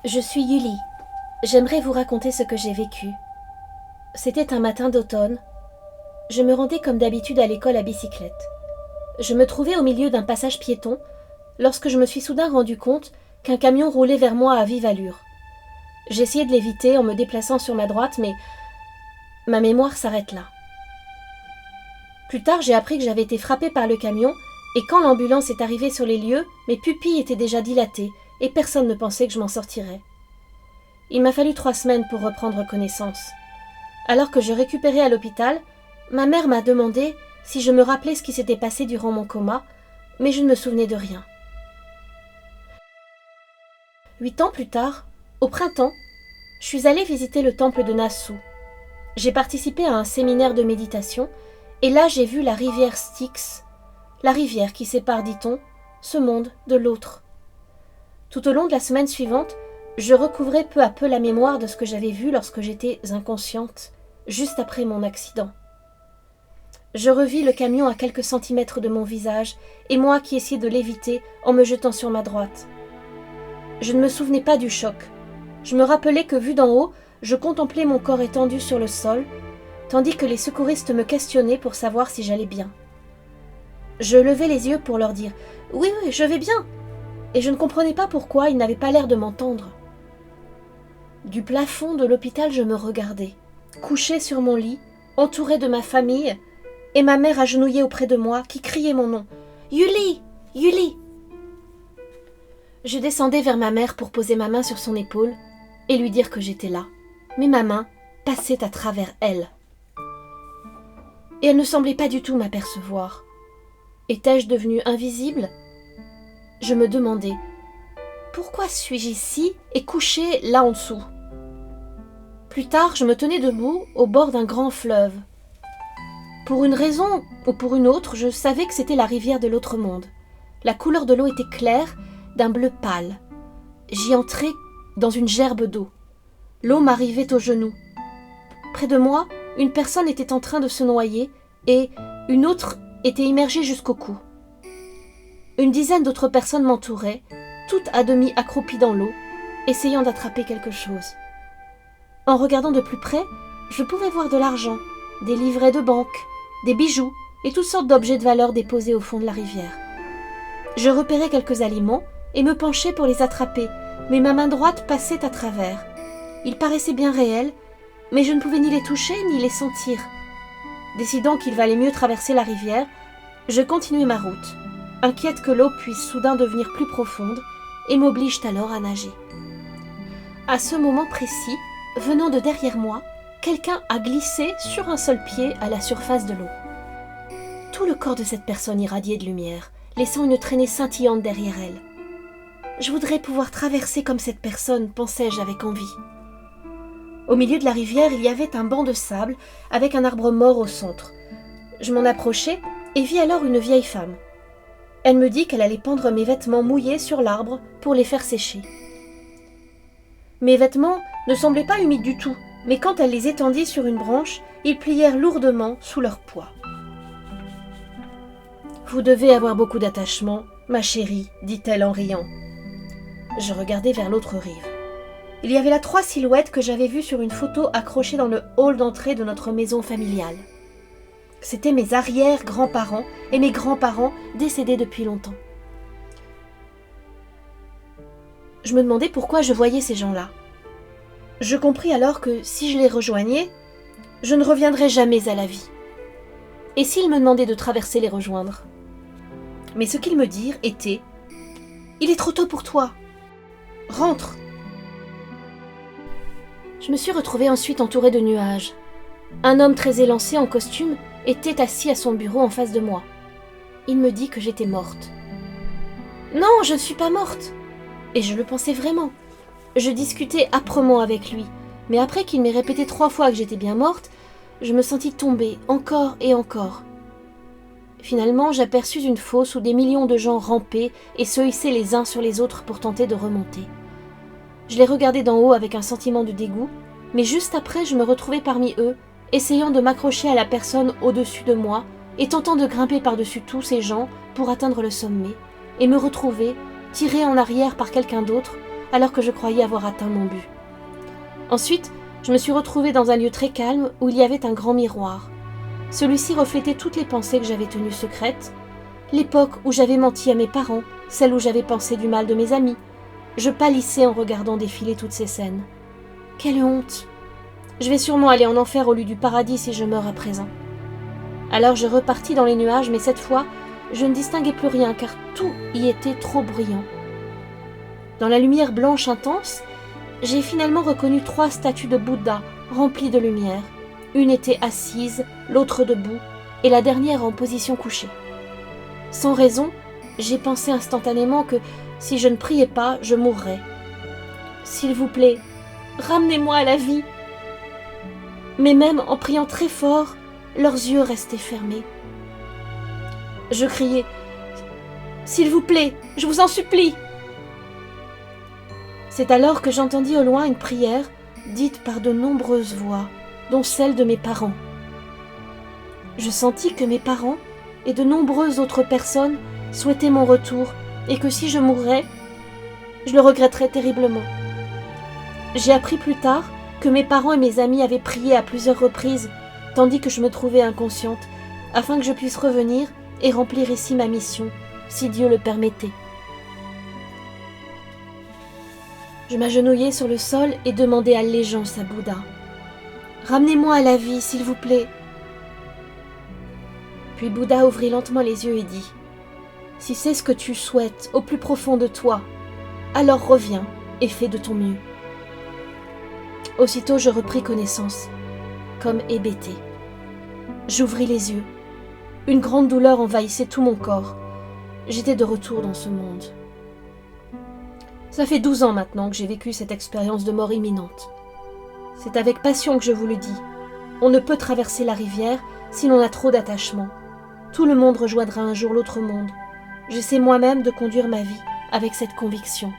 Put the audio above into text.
Je suis Yuli. J'aimerais vous raconter ce que j'ai vécu. C'était un matin d'automne. Je me rendais comme d'habitude à l'école à bicyclette. Je me trouvais au milieu d'un passage piéton lorsque je me suis soudain rendu compte qu'un camion roulait vers moi à vive allure. J'essayais de l'éviter en me déplaçant sur ma droite, mais ma mémoire s'arrête là. Plus tard, j'ai appris que j'avais été frappée par le camion, et quand l'ambulance est arrivée sur les lieux, mes pupilles étaient déjà dilatées, et personne ne pensait que je m'en sortirais. Il m'a fallu 3 semaines pour reprendre connaissance. Alors que je récupérais à l'hôpital, ma mère m'a demandé si je me rappelais ce qui s'était passé durant mon coma, mais je ne me souvenais de rien. 8 ans plus tard, au printemps, je suis allée visiter le temple de Nassau. J'ai participé à un séminaire de méditation, et là j'ai vu la rivière Styx, la rivière qui sépare, dit-on, ce monde de l'autre. Tout au long de la semaine suivante, je recouvrais peu à peu la mémoire de ce que j'avais vu lorsque j'étais inconsciente, juste après mon accident. Je revis le camion à quelques centimètres de mon visage, et moi qui essayais de l'éviter en me jetant sur ma droite. Je ne me souvenais pas du choc. Je me rappelais que, vu d'en haut, je contemplais mon corps étendu sur le sol, tandis que les secouristes me questionnaient pour savoir si j'allais bien. Je levais les yeux pour leur dire « Oui, je vais bien !» et je ne comprenais pas pourquoi ils n'avaient pas l'air de m'entendre. Du plafond de l'hôpital, je me regardais, couchée sur mon lit, entourée de ma famille, et ma mère agenouillée auprès de moi, qui criait mon nom. « Yuli! Yuli !» Je descendais vers ma mère pour poser ma main sur son épaule et lui dire que j'étais là. Mais ma main passait à travers elle. Et elle ne semblait pas du tout m'apercevoir. Étais-je devenue invisible ? Je me demandais, pourquoi suis-je ici et couchée là en dessous ? Plus tard, je me tenais debout au bord d'un grand fleuve. Pour une raison ou pour une autre, je savais que c'était la rivière de l'autre monde. La couleur de l'eau était claire, d'un bleu pâle. J'y entrais dans une gerbe d'eau. L'eau m'arrivait aux genoux. Près de moi, une personne était en train de se noyer et une autre était immergée jusqu'au cou. Une dizaine d'autres personnes m'entouraient, toutes à demi accroupies dans l'eau, essayant d'attraper quelque chose. En regardant de plus près, je pouvais voir de l'argent, des livrets de banque, des bijoux et toutes sortes d'objets de valeur déposés au fond de la rivière. Je repérais quelques aliments et me penchais pour les attraper, mais ma main droite passait à travers. Ils paraissaient bien réels, mais je ne pouvais ni les toucher ni les sentir. Décidant qu'il valait mieux traverser la rivière, je continuai ma route, inquiète que l'eau puisse soudain devenir plus profonde et m'oblige alors à nager. À ce moment précis, venant de derrière moi, quelqu'un a glissé sur un seul pied à la surface de l'eau. Tout le corps de cette personne irradiait de lumière, laissant une traînée scintillante derrière elle. Je voudrais pouvoir traverser comme cette personne, pensais-je avec envie. Au milieu de la rivière, il y avait un banc de sable avec un arbre mort au centre. Je m'en approchai et vis alors une vieille femme. Elle me dit qu'elle allait pendre mes vêtements mouillés sur l'arbre pour les faire sécher. Mes vêtements ne semblaient pas humides du tout, mais quand elle les étendit sur une branche, ils plièrent lourdement sous leur poids. « Vous devez avoir beaucoup d'attachement, ma chérie, dit-elle en riant. » Je regardai vers l'autre rive. Il y avait là 3 silhouettes que j'avais vues sur une photo accrochée dans le hall d'entrée de notre maison familiale. C'étaient mes arrière-grands-parents et mes grands-parents décédés depuis longtemps. Je me demandais pourquoi je voyais ces gens-là. Je compris alors que si je les rejoignais, je ne reviendrais jamais à la vie. Et s'ils me demandaient de traverser les rejoindre ? Mais ce qu'ils me dirent était « Il est trop tôt pour toi. Rentre !» Je me suis retrouvée ensuite entourée de nuages. Un homme très élancé en costume était assis à son bureau en face de moi. Il me dit que j'étais morte. Non, je ne suis pas morte. Et je le pensais vraiment. Je discutais âprement avec lui, mais après qu'il m'ait répété 3 fois que j'étais bien morte, je me sentis tomber encore et encore. Finalement, j'aperçus une fosse où des millions de gens rampaient et se hissaient les uns sur les autres pour tenter de remonter. Je les regardais d'en haut avec un sentiment de dégoût, mais juste après, je me retrouvais parmi eux, essayant de m'accrocher à la personne au-dessus de moi et tentant de grimper par-dessus tous ces gens pour atteindre le sommet et me retrouver, tirée en arrière par quelqu'un d'autre, alors que je croyais avoir atteint mon but. Ensuite, je me suis retrouvée dans un lieu très calme où il y avait un grand miroir. Celui-ci reflétait toutes les pensées que j'avais tenues secrètes, l'époque où j'avais menti à mes parents, celle où j'avais pensé du mal de mes amis. Je pâlissais en regardant défiler toutes ces scènes. Quelle honte! Je vais sûrement aller en enfer au lieu du paradis si je meurs à présent. Alors je repartis dans les nuages, mais cette fois, je ne distinguais plus rien car tout y était trop brillant. Dans la lumière blanche intense, j'ai finalement reconnu 3 statues de Bouddha remplies de lumière. Une était assise, l'autre debout, et la dernière en position couchée. Sans raison, j'ai pensé instantanément que si je ne priais pas, je mourrais. S'il vous plaît, ramenez-moi à la vie. Mais même en priant très fort, leurs yeux restaient fermés. Je criais « S'il vous plaît, je vous en supplie !» C'est alors que j'entendis au loin une prière dite par de nombreuses voix, dont celle de mes parents. Je sentis que mes parents et de nombreuses autres personnes souhaitaient mon retour et que si je mourais, je le regretterais terriblement. J'ai appris plus tard que mes parents et mes amis avaient prié à plusieurs reprises, tandis que je me trouvais inconsciente, afin que je puisse revenir et remplir ici ma mission, si Dieu le permettait. Je m'agenouillai sur le sol et demandai allégeance à Bouddha. « Ramenez-moi à la vie, s'il vous plaît. » Puis Bouddha ouvrit lentement les yeux et dit « Si c'est ce que tu souhaites au plus profond de toi, alors reviens et fais de ton mieux. » Aussitôt je repris connaissance, comme hébété. J'ouvris les yeux. Une grande douleur envahissait tout mon corps. J'étais de retour dans ce monde. Ça fait 12 ans maintenant que j'ai vécu cette expérience de mort imminente. C'est avec passion que je vous le dis. On ne peut traverser la rivière si l'on a trop d'attachement. Tout le monde rejoindra un jour l'autre monde. J'essaie moi-même de conduire ma vie avec cette conviction.